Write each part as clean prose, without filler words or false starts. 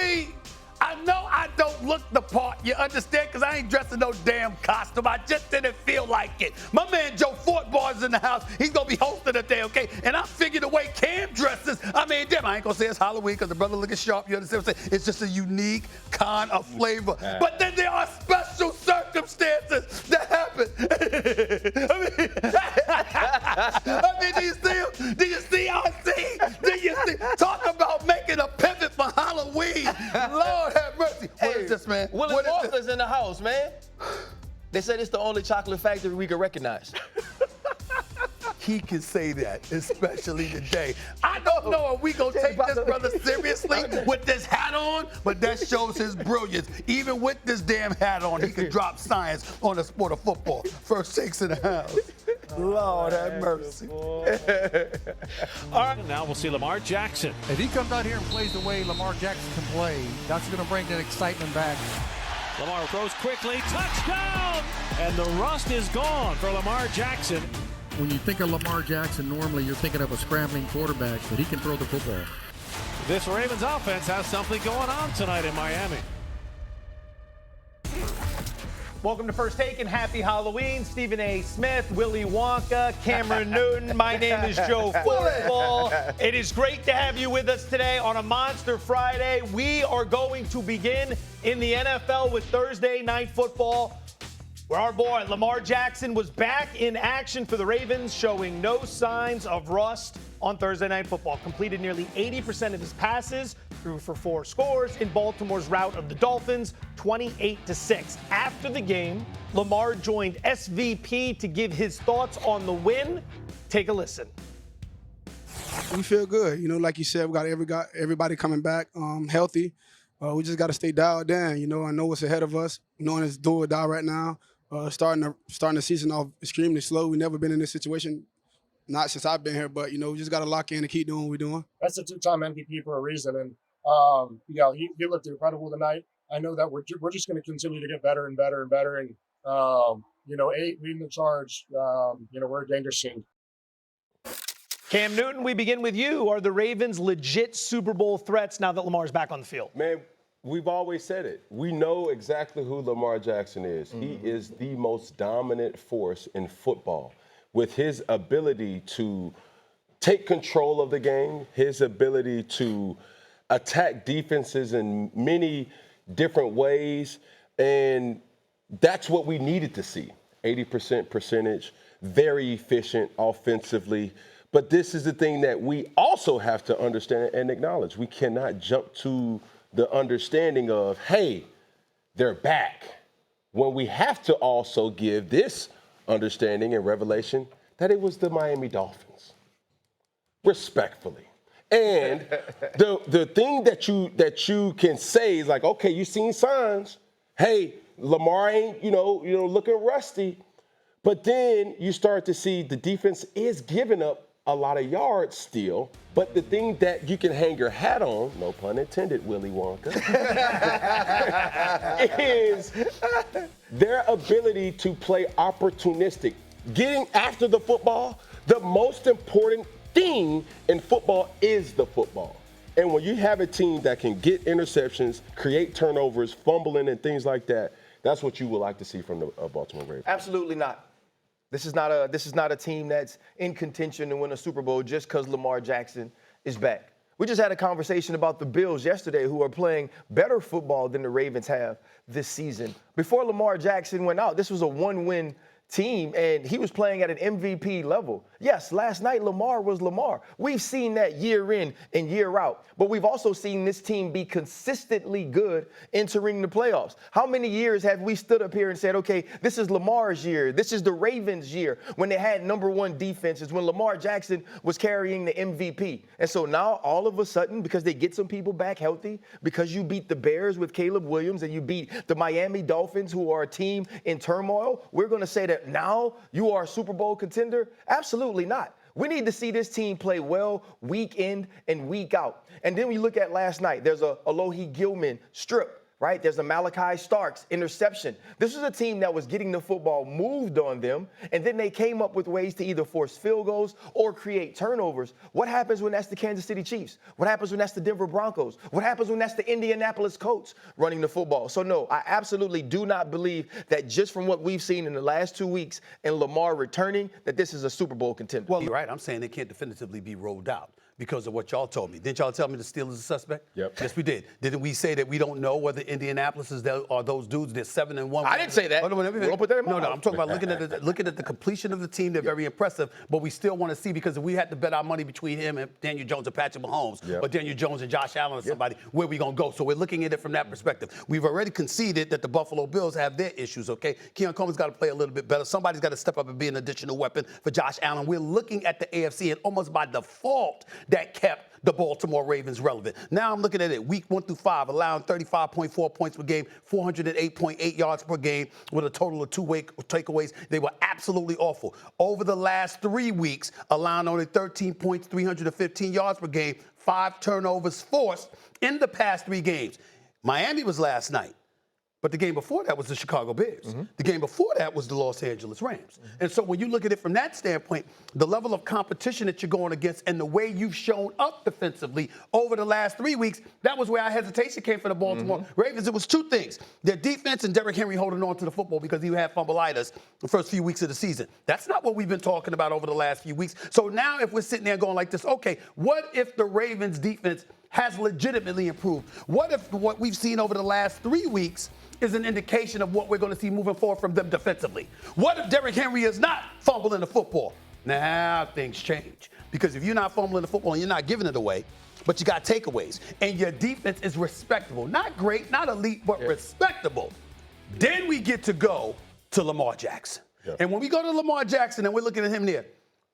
Halloween. I know I don't look the part, you understand? Because I ain't dressed in no damn costume. I just didn't feel like it. My man Joe Fortenbaugh is in the house. He's going to be hosting the day, okay? And I figured the way Cam dresses, I mean, damn, I ain't going to say it's Halloween because the brother looking sharp, you understand what I'm saying? It's just a unique kind of flavor. But then there are special circumstances that happen. I mean, do you see him? Do you see how I see? Do you see? Talk about making a pivot for Halloween. Lord have mercy. What is this, man? Willie Walker's in the house, man. They said it's the only chocolate factory we can recognize. He can say that, especially today. I don't know if we gonna take this brother seriously with this hat on, but that shows his brilliance. Even with this damn hat on, he can drop science on the sport of football. First takes in the house. Lord have mercy. All right, now we'll see Lamar Jackson. If he comes out here and plays the way Lamar Jackson can play, that's going to bring that excitement back. Lamar throws quickly, touchdown! And the rust is gone for Lamar Jackson. When you think of Lamar Jackson, normally you're thinking of a scrambling quarterback, but he can throw the football. This Ravens offense has something going on tonight in Miami. Welcome to First Take and happy Halloween. Stephen A. Smith, Willy Wonka, Cameron Newton. My name is Joe Fortenbaugh. It is great to have you with us today on a Monster Friday. We are going to begin in the NFL with Thursday Night Football, where our boy Lamar Jackson was back in action for the Ravens, showing no signs of rust on Thursday Night Football. Completed nearly 80% of his passes, threw for 4 scores in Baltimore's rout of the Dolphins, 28-6. After the game, Lamar joined SVP to give his thoughts on the win. Take a listen. We feel good. You know, like you said, we got everybody coming back healthy. We just got to stay dialed down. You know, I know what's ahead of us. Knowing it's do or die right now. Starting the season off extremely slow. We've never been in this situation, not since I've been here. But you know, we just got to lock in and keep doing what we're doing. That's a 2-time MVP for a reason, and he looked incredible tonight. I know that we're just going to continue to get better and better and better, and 8 leading the charge. We're a dangerous team. Cam Newton, we begin with you. Are the Ravens legit Super Bowl threats now that Lamar's back on the field? Man, we've always said it. We know exactly who Lamar Jackson is. Mm-hmm. He is the most dominant force in football with his ability to take control of the game, his ability to attack defenses in many different ways, and that's what we needed to see. 80% percentage, very efficient offensively. But this is the thing that we also have to understand and acknowledge. We cannot jump to the understanding of, hey, they're back, when we have to also give this understanding and revelation that it was the Miami Dolphins, respectfully. And the thing that you can say is like, okay, you've seen signs. Hey, Lamar ain't, looking rusty. But then you start to see the defense is giving up a lot of yards still. But the thing that you can hang your hat on, no pun intended, Willy Wonka, is their ability to play opportunistic. Getting after the football, the most important thing in football is the football. And when you have a team that can get interceptions, create turnovers, fumbling and things like that, that's what you would like to see from the Baltimore Ravens. Absolutely not. This is not a team that's in contention to win a Super Bowl just because Lamar Jackson is back. We just had a conversation about the Bills yesterday, who are playing better football than the Ravens have this season. Before Lamar Jackson went out, this was a 1-win team, and he was playing at an MVP level. Yes, last night Lamar was Lamar. We've seen that year in and year out, but we've also seen this team be consistently good entering the playoffs. How many years have we stood up here and said, okay, this is Lamar's year, this is the Ravens' year, when they had #1 defenses, when Lamar Jackson was carrying the MVP. And so now all of a sudden, because they get some people back healthy, because you beat the Bears with Caleb Williams and you beat the Miami Dolphins, who are a team in turmoil, we're going to say that now you are a Super Bowl contender? Absolutely not. We need to see this team play well week in and week out. And then we look at last night. There's a Alohi Gilman strip right? There's a Malachi Starks interception. This was a team that was getting the football moved on them, and then they came up with ways to either force field goals or create turnovers. What happens when that's the Kansas City Chiefs? What happens when that's the Denver Broncos? What happens when that's the Indianapolis Colts running the football? So, no, I absolutely do not believe that just from what we've seen in the last 2 weeks and Lamar returning, that this is a Super Bowl contender. Well, you're right. I'm saying they can't definitively be rolled out because of what y'all told me. Didn't y'all tell me the Steelers are suspect? Yep. Yes, we did. Didn't we say that we don't know whether Indianapolis is are those dudes? They're 7-1. I didn't say that. Don't put that in my no, mouth. I'm talking about looking at the completion of the team. They're very impressive, but we still want to see because if we had to bet our money between him and Daniel Jones and Patrick Mahomes, or Daniel Jones and Josh Allen or somebody, where we gonna go? So we're looking at it from that perspective. We've already conceded that the Buffalo Bills have their issues. Okay, Keon Coleman's got to play a little bit better. Somebody's got to step up and be an additional weapon for Josh Allen. We're looking at the AFC, and almost by default, that kept the Baltimore Ravens relevant. Now I'm looking at it, week 1 through 5, allowing 35.4 points per game, 408.8 yards per game, with a total of 2 takeaways. They were absolutely awful. Over the last 3 weeks, allowing only 13 points, 315 yards per game, 5 turnovers forced in the past 3 games. Miami was last night. But the game before that was the Chicago Bears. The game before that was the Los Angeles Rams. And so when you look at it from that standpoint, the level of competition that you're going against and the way you've shown up defensively over the last 3 weeks, that was where our hesitation came for the Baltimore Ravens. It was 2 things. Their defense and Derrick Henry holding on to the football because he had fumbleitis the first few weeks of the season. That's not what we've been talking about over the last few weeks. So now if we're sitting there going like this, okay, what if the Ravens defense has legitimately improved? What if what we've seen over the last 3 weeks is an indication of what we're going to see moving forward from them defensively? What if Derrick Henry is not fumbling the football? Now things change. Because if you're not fumbling the football and you're not giving it away, but you got takeaways, and your defense is respectable, not great, not elite, but respectable, then we get to go to Lamar Jackson. And when we go to Lamar Jackson and we're looking at him there,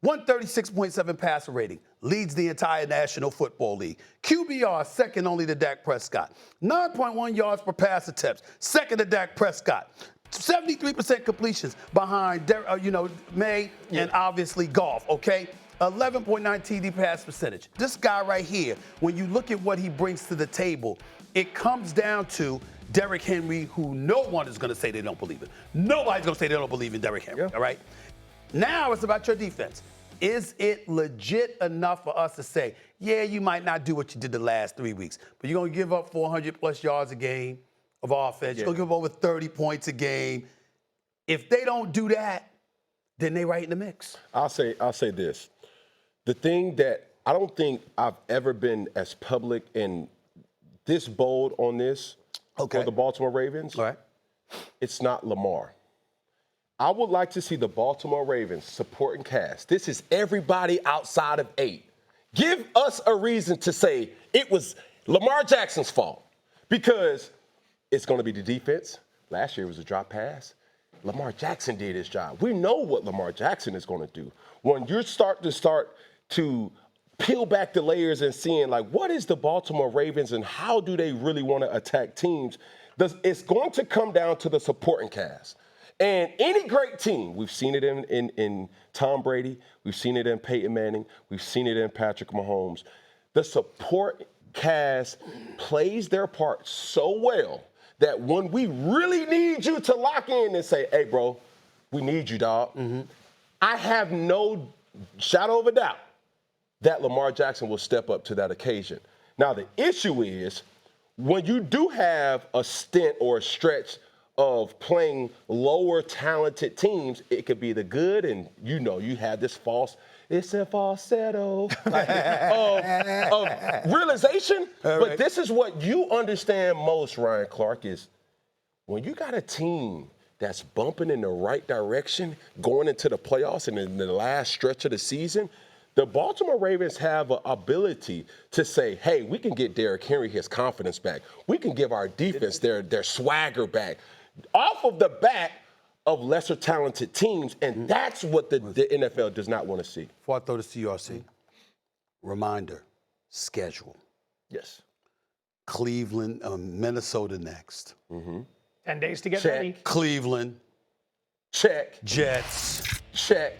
136.7 passer rating, leads the entire National Football League. QBR, second only to Dak Prescott. 9.1 yards per pass attempts, second to Dak Prescott. 73% completions behind, May and obviously Goff, okay? 11.9 TD pass percentage. This guy right here, when you look at what he brings to the table, it comes down to Derrick Henry, who no one is going to say they don't believe in. Nobody's going to say they don't believe in Derrick Henry, all right? Now it's about your defense. Is it legit enough for us to say, yeah, you might not do what you did the last 3 weeks, but you're going to give up 400-plus yards a game of offense. You're going to give up over 30 points a game. If they don't do that, then they right in the mix. I'll say this. The thing that I don't think I've ever been as public and this bold on this for the Baltimore Ravens, it's not Lamar. I would like to see the Baltimore Ravens supporting cast. This is everybody outside of 8. Give us a reason to say it was Lamar Jackson's fault because it's going to be the defense. Last year it was a drop pass. Lamar Jackson did his job. We know what Lamar Jackson is going to do. When you start to peel back the layers and seeing, like, what is the Baltimore Ravens and how do they really want to attack teams, it's going to come down to the supporting cast. And any great team, we've seen it in Tom Brady, we've seen it in Peyton Manning, we've seen it in Patrick Mahomes. The support cast plays their part so well that when we really need you to lock in and say, hey, bro, we need you, dog, I have no shadow of a doubt that Lamar Jackson will step up to that occasion. Now, the issue is when you do have a stint or a stretch of playing lower talented teams, it could be the good, and you have this it's a falsetto of realization. But this is what you understand most, Ryan Clark, is when you got a team that's bumping in the right direction, going into the playoffs and in the last stretch of the season, the Baltimore Ravens have an ability to say, hey, we can get Derrick Henry his confidence back. We can give our defense their swagger back off of the back of lesser talented teams, and that's what the NFL does not want to see. Before I throw this to RC, reminder, schedule. Yes. Cleveland, Minnesota next. 10 days to get Check. ready. Cleveland. Check. Jets. Check.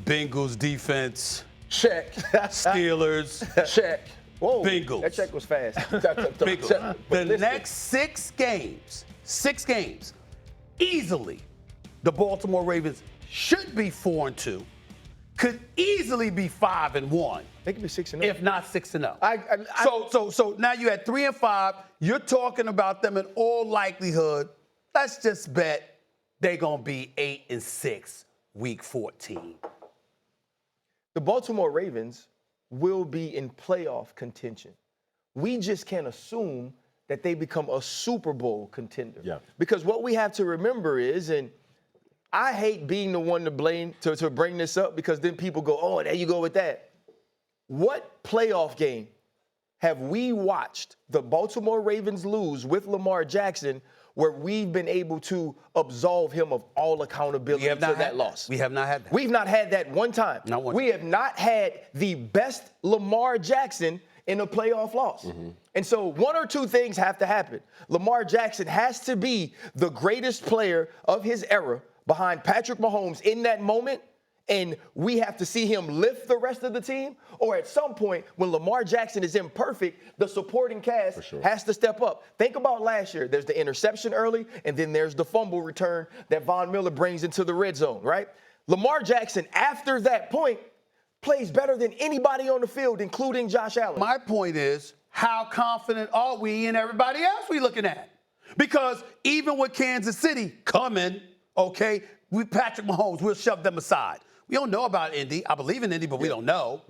Bengals defense. Check. Steelers. Check. Whoa, Bengals. that check was fast. Bengals. The next 6 games, easily, the Baltimore Ravens should be 4-2, could easily be 5-1. They could be 6-0. If not 6-0. So now you at 3-5. You're talking about them in all likelihood. Let's just bet they're gonna be 8-6 week 14. The Baltimore Ravens will be in playoff contention. We just can't assume that they become a Super Bowl contender. Yeah. Because what we have to remember is, and I hate being the one to blame to bring this up because then people go, oh, there you go with that. What playoff game have we watched the Baltimore Ravens lose with Lamar Jackson where we've been able to absolve him of all accountability for that loss? We have not had that. We've not had that one time. Not one We have not had the best Lamar Jackson in a playoff loss. And so one or two things have to happen. Lamar Jackson has to be the greatest player of his era behind Patrick Mahomes in that moment, and we have to see him lift the rest of the team, or at some point when Lamar Jackson is imperfect, the supporting cast has to step up. Think about last year. There's the interception early, and then there's the fumble return that Von Miller brings into the red zone, right? Lamar Jackson, after that point, plays better than anybody on the field, including Josh Allen. My point is, how confident are we in everybody else we looking at? Because even with Kansas City coming, okay, with Patrick Mahomes, we'll shove them aside. We don't know about Indy. I believe in Indy, but we don't know.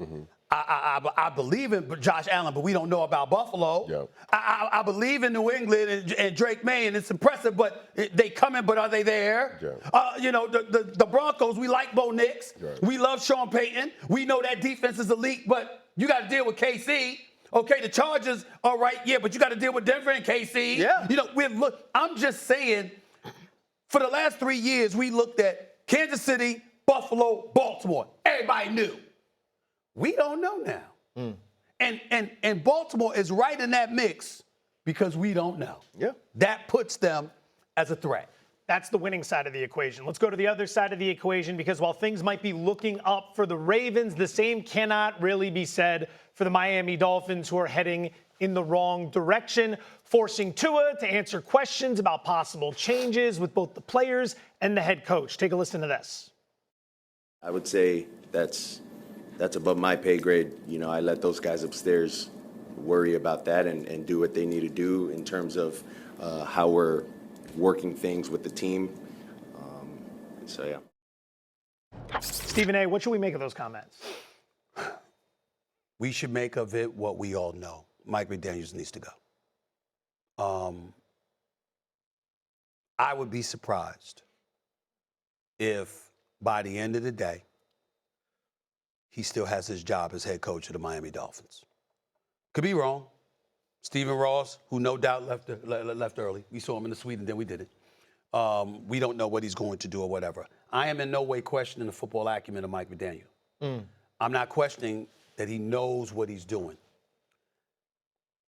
I believe in Josh Allen, but we don't know about Buffalo. I believe in New England and Drake May, and it's impressive, but they coming, but are they there? The Broncos, we like Bo Nix. We love Sean Payton. We know that defense is elite, but you got to deal with KC. Okay, the Chargers, all right, yeah, but you got to deal with Denver and KC. Yeah. I'm just saying, for the last 3 years, we looked at Kansas City, Buffalo, Baltimore. Everybody knew. We don't know now. And Baltimore is right in that mix because we don't know. Yeah. That puts them as a threat. That's the winning side of the equation. Let's go to the other side of the equation, because while things might be looking up for the Ravens, the same cannot really be said for the Miami Dolphins, who are heading in the wrong direction, forcing Tua to answer questions about possible changes with both the players and the head coach. Take a listen to this. I would say that's above my pay grade. I let those guys upstairs worry about that and do what they need to do in terms of how we're working things with the team. Yeah. Stephen A., what should we make of those comments? We should make of it what we all know. Mike McDaniel needs to go. I would be surprised if by the end of the day, he still has his job as head coach of the Miami Dolphins. Could be wrong. Stephen Ross, who no doubt left early. We saw him in the suite and then we did it. We don't know what he's going to do or whatever. I am in no way questioning the football acumen of Mike McDaniel. I'm not questioning that he knows what he's doing.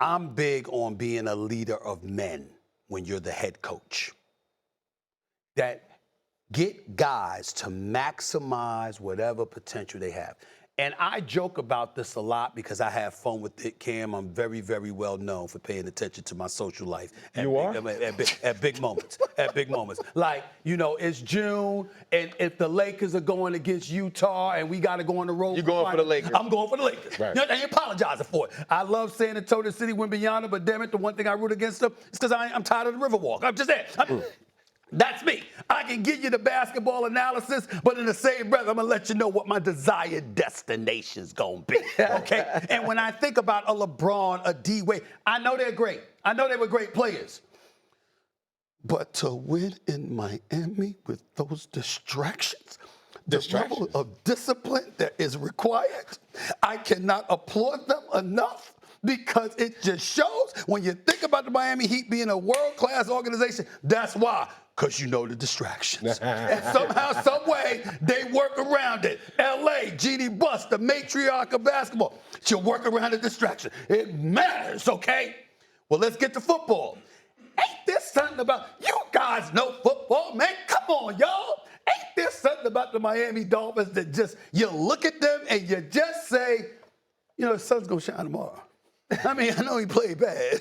I'm big on being a leader of men when you're the head coach. That get guys to maximize whatever potential they have. And I joke about this a lot because I have fun with it, Cam. I'm very, very well known for paying attention to my social life. At big moments. At big moments. Like, it's June, and if the Lakers are going against Utah and we got to go on the road. You're going for the Lakers. I'm going for the Lakers. Right. I ain't apologizing for it. I love San Antonio City, Wimbyana, but damn it, the one thing I root against them is because I'm tired of the Riverwalk. I'm just saying. That's me. I can give you the basketball analysis, but in the same breath, I'm going to let you know what my desired destination's going to be, okay? And when I think about a LeBron, a D-Wade, I know they're great. I know they were great players. But to win in Miami with those distractions, the level of discipline that is required, I cannot applaud them enough. Because it just shows when you think about the Miami Heat being a world-class organization, that's why. Because you know the distractions. And somehow, some way, they work around it. L.A., Jeannie Buss, the matriarch of basketball. She'll work around the distraction. It matters, okay? Well, let's get to football. Ain't there something about, you guys know football, man. Come on, y'all. Ain't there something about the Miami Dolphins that just, you look at them and you just say, the sun's going to shine tomorrow. I mean, I know he played bad.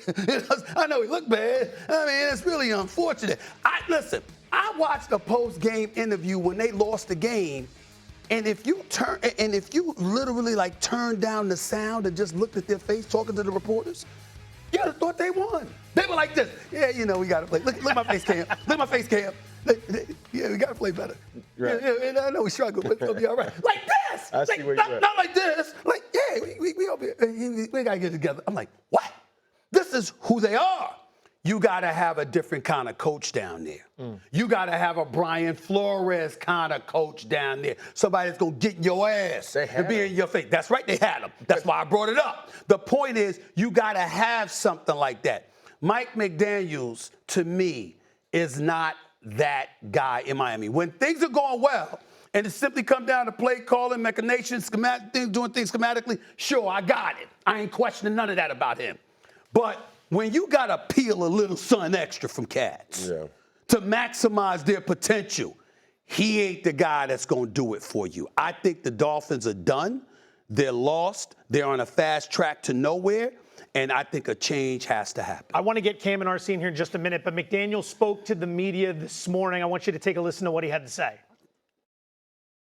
I know he looked bad. I mean, it's really unfortunate. Listen, I watched a post-game interview when they lost the game, and if you literally like turned down the sound and just looked at their face talking to the reporters, you would have thought they won. They were like this. Yeah, you know, we got to play. Look at my face cam. Look at my face cam. Yeah, we got to play better. Right. Yeah, and I know we struggle, but it'll be all right. Like this. I see where you're at. Not like this. Like, yeah, we got to get together. I'm like, what? This is who they are. You got to have a different kind of coach down there. You got to have a Brian Flores kind of coach down there. Somebody that's going to get in your ass and be in your face. That's right, they had him. That's why I brought it up. The point is, you got to have something like that. Mike McDaniels, to me, is not that guy in Miami. When things are going well, and it simply come down to play calling, machinations, doing things schematically, sure, I got it. I ain't questioning none of that about him. But when you got to peel a little something extra from cats to maximize their potential, he ain't the guy that's going to do it for you. I think the Dolphins are done. They're lost. They're on a fast track to nowhere. And I think a change has to happen. I want to get Cam and RC in here in just a minute, but McDaniel spoke to the media this morning. I want you to take a listen to what he had to say.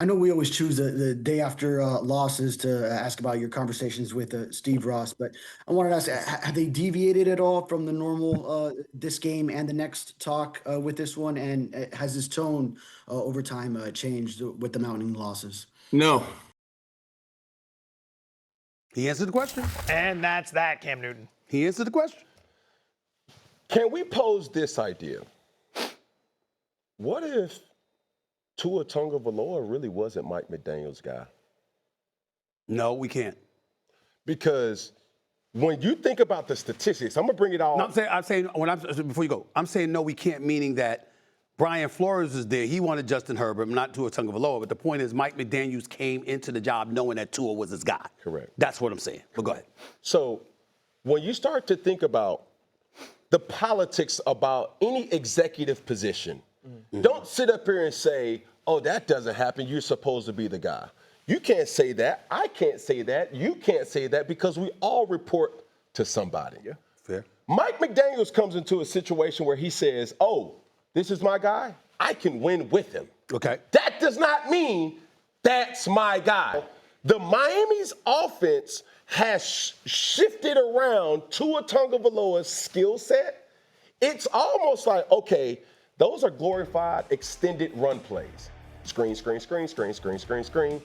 I know we always choose the day after losses to ask about your conversations with Steve Ross, but I wanted to ask, have they deviated at all from the normal this game and the next talk with this one? And has his tone over time changed with the mounting losses? No. He answered the question. And that's that, Cam Newton. He answered the question. Can we pose this idea? What if Tua Tagovailoa really wasn't Mike McDaniel's guy? No, we can't. Because when you think about the statistics, I'm going to bring it all. No, I'm saying before you go, I'm saying no, we can't, meaning that Brian Flores is there. He wanted Justin Herbert, not Tua Tagovailoa. But the point is, Mike McDaniels came into the job knowing that Tua was his guy. Correct. That's what I'm saying. But go ahead. So when you start to think about the politics about any executive position, don't sit up here and say, oh, that doesn't happen. You're supposed to be the guy. You can't say that. I can't say that. You can't say that because we all report to somebody. Yeah, fair. Mike McDaniels comes into a situation where he says, oh, this is my guy. I can win with him. Okay. That does not mean that's my guy. The Miami's offense has shifted around Tua Tagovailoa's skill set. It's almost like, okay, those are glorified extended run plays. Screen, screen, screen, screen, screen, screen, screen.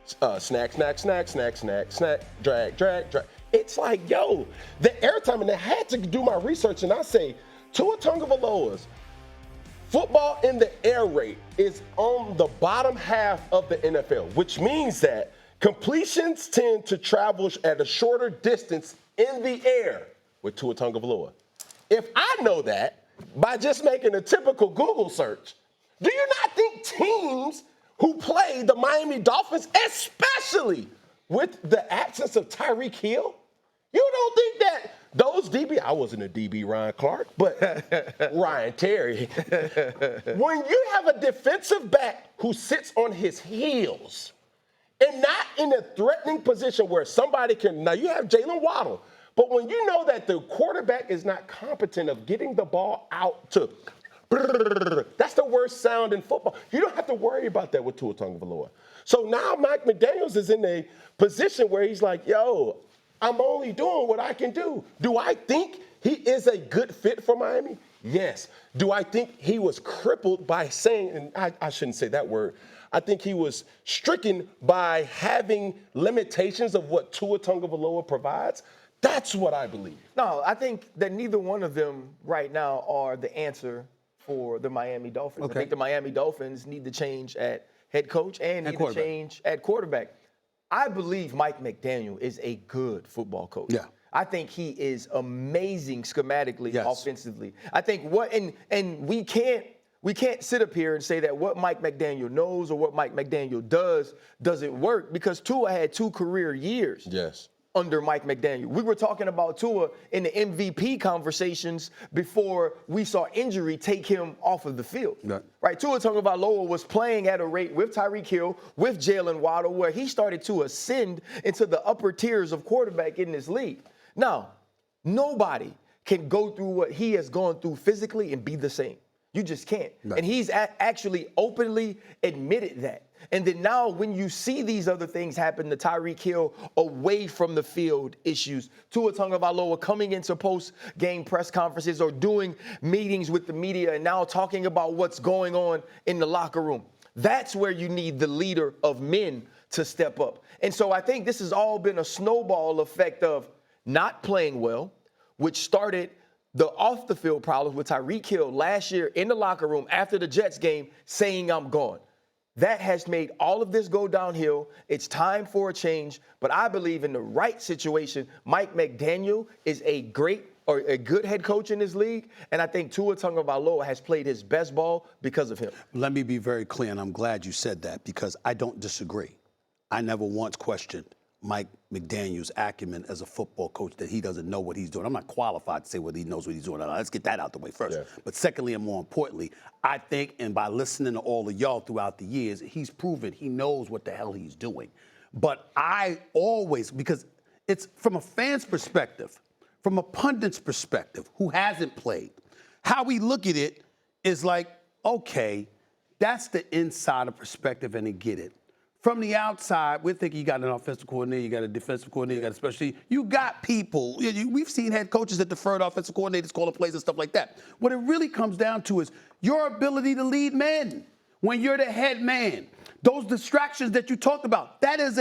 Snack, snack, snack, snack, snack, snack, drag, drag, drag. It's like, yo, the airtime, and I had to do my research, and I say, Tua Tagovailoa's football in the air rate is on the bottom half of the NFL, which means that completions tend to travel at a shorter distance in the air with Tua Tagovailoa. If I know that by just making a typical Google search, do you not think teams who play the Miami Dolphins, especially with the absence of Tyreek Hill, you don't think that those DB, I wasn't a DB Ryan Clark, but Ryan Terry, when you have a defensive back who sits on his heels and not in a threatening position where somebody can, now you have Jalen Waddle, but when you know that the quarterback is not competent of getting the ball out to, that's the worst sound in football. You don't have to worry about that with Tua Tagovailoa. So now Mike McDaniels is in a position where he's like, yo, I'm only doing what I can do. Do I think he is a good fit for Miami? Yes. Do I think he was crippled by saying, and I shouldn't say that word, I think he was stricken by having limitations of what Tua Tagovailoa provides? That's what I believe. No, I think that neither one of them right now are the answer for the Miami Dolphins. Okay. I think the Miami Dolphins need to change at head coach and need to change at quarterback. I believe Mike McDaniel is a good football coach. Yeah. I think he is amazing schematically, offensively. I think and we can't sit up here and say that what Mike McDaniel knows or what Mike McDaniel doesn't work, because Tua had 2 career years. Yes. Under Mike McDaniel. We were talking about Tua in the MVP conversations before we saw injury take him off of the field. Right? Tua Tagovailoa was playing at a rate with Tyreek Hill, with Jalen Waddle, where he started to ascend into the upper tiers of quarterback in this league. Now, Nobody can go through what he has gone through physically and be the same. You just can't. Right. And he's actually openly admitted that. And then now when you see these other things happen, the Tyreek Hill away from the field issues, Tua Tagovailoa coming into post-game press conferences or doing meetings with the media and now talking about what's going on in the locker room. That's where you need the leader of men to step up. And so I think this has all been a snowball effect of not playing well, which started the off-the-field problems with Tyreek Hill last year in the locker room after the Jets game saying, "I'm gone." That has made all of this go downhill. It's time for a change. But I believe in the right situation, Mike McDaniel is a good head coach in this league. And I think Tua Tagovailoa has played his best ball because of him. Let me be very clear, and I'm glad you said that because I don't disagree. I never once questioned Mike McDaniel's acumen as a football coach, that he doesn't know what he's doing. I'm not qualified to say whether he knows what he's doing or not. Let's get that out the way first. Yeah. But secondly, and more importantly, I think, and by listening to all of y'all throughout the years, he's proven he knows what the hell he's doing. But I always, because it's from a fan's perspective, from a pundit's perspective, who hasn't played, how we look at it is like, okay, that's the insider perspective, and they get it. From the outside, we're thinking you got an offensive coordinator, you got a defensive coordinator, you got a special team. You got people. We've seen head coaches that deferred offensive coordinators calling plays and stuff like that. What it really comes down to is your ability to lead men when you're the head man. Those distractions that you talked about, that is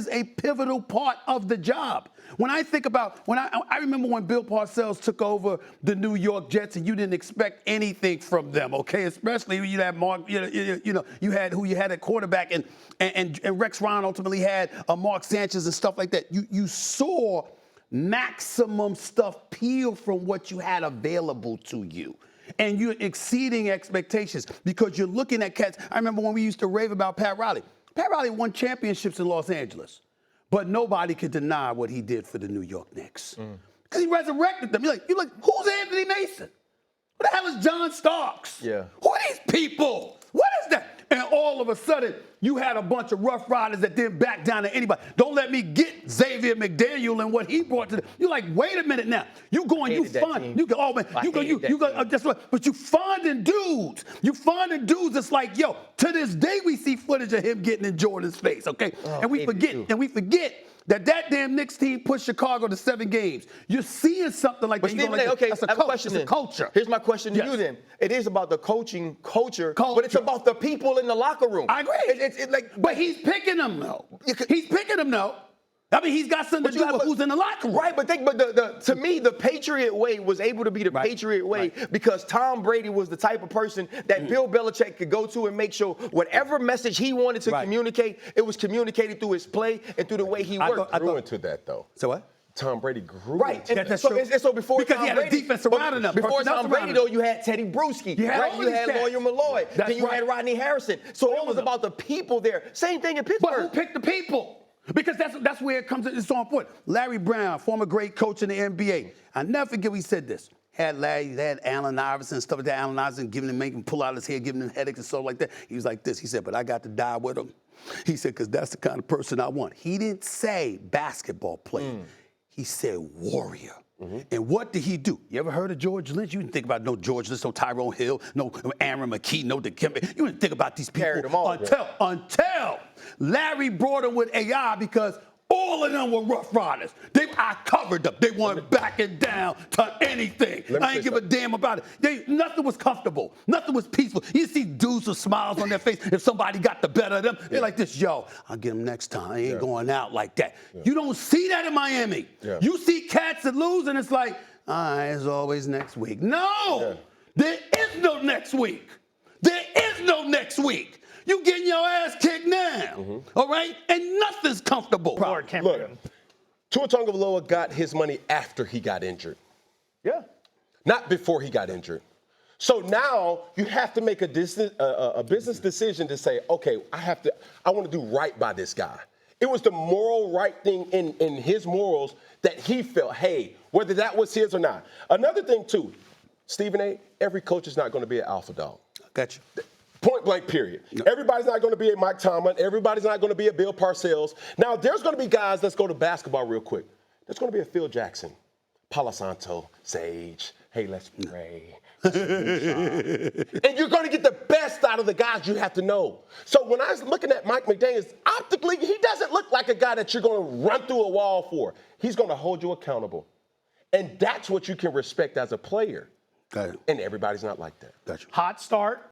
a pivotal part of the job. When I think about, I remember when Bill Parcells took over the New York Jets and you didn't expect anything from them, okay? Especially when you had Mark, you had who you had at quarterback and Rex Ryan ultimately had Mark Sanchez and stuff like that. You saw maximum stuff peel from what you had available to you. And you're exceeding expectations because you're looking at cats. I remember when we used to rave about Pat Riley. Pat Riley won championships in Los Angeles, but nobody could deny what he did for the New York Knicks. Because he resurrected them. You're like, who's Anthony Mason? What the hell is John Starks? Yeah. Who are these people? What is that? And all of a sudden, you had a bunch of rough riders that didn't back down to anybody. Don't let me get Xavier McDaniel and what he brought to them. You're like, wait a minute now. You going, you fund. You go, oh man, you go, guess what? But you funding dudes. You funding dudes that's like, yo, to this day we see footage of him getting in Jordan's face, okay? And we forget that damn Knicks team pushed Chicago to 7 games. You're seeing something like that. But okay, that's I have a question. It's a culture. Here's my question to you then. It is about the coaching culture, but it's about the people in the locker room. I agree. But he's picking them, though. He's picking them, though. I mean, he's got something to do with who's in the locker room. Right, but to me, the Patriot way was able to be the Patriot way because Tom Brady was the type of person that Bill Belichick could go to and make sure whatever message he wanted to communicate, it was communicated through his play and through the way he worked. I grew into that, though. So what? Tom Brady grew into that's so, true. And so before because Tom he had Brady, a defense surrounding him. Before Tom Brady, though, you had Teddy Bruschi. You had Lawyer Malloy. Then you had Rodney Harrison. So it was about the people there. Same thing in Pittsburgh. But who picked the people? Because that's where it comes. It's so important. Larry Brown, former great coach in the NBA. I never forget we said this. Had Allen Iverson and stuff like that. Allen Iverson making him pull out his hair, giving him headaches and stuff like that. He was like this. He said, but I got to die with him. He said, because that's the kind of person I want. He didn't say basketball player. He said warrior. And what did he do? You ever heard of George Lynch? You didn't think about no George Lynch, no Tyrone Hill, no Aaron McKee, no Dikembe. You didn't think about these people until Larry brought him with AI because all of them were rough riders. I covered them. They weren't backing down to anything. I ain't give a damn about it. Nothing was comfortable. Nothing was peaceful. You see dudes with smiles on their face. If somebody got the better of them, they're like this, yo, I'll get them next time. I ain't going out like that. You don't see that in Miami. You see cats that lose, and it's like, all right, it's always next week. No, there is no next week. There is no next week. You getting your ass kicked now, all right? And nothing's comfortable. Look, Tua Tagovailoa got his money after he got injured. Yeah. Not before he got injured. So now you have to make a business decision to say, okay, I want to do right by this guy. It was the moral right thing in his morals that he felt, hey, whether that was his or not. Another thing, too, Stephen A., every coach is not going to be an alpha dog. Gotcha. Point blank, period. No. Everybody's not going to be a Mike Tomlin. Everybody's not going to be a Bill Parcells. Now, there's going to be guys, let's go to basketball real quick. There's going to be a Phil Jackson, Palo Santo, Sage, hey, let's pray. And you're going to get the best out of the guys you have to know. So when I was looking at Mike McDaniel, optically, he doesn't look like a guy that you're going to run through a wall for. He's going to hold you accountable. And that's what you can respect as a player. Got it. And everybody's not like that. Gotcha. Hot start.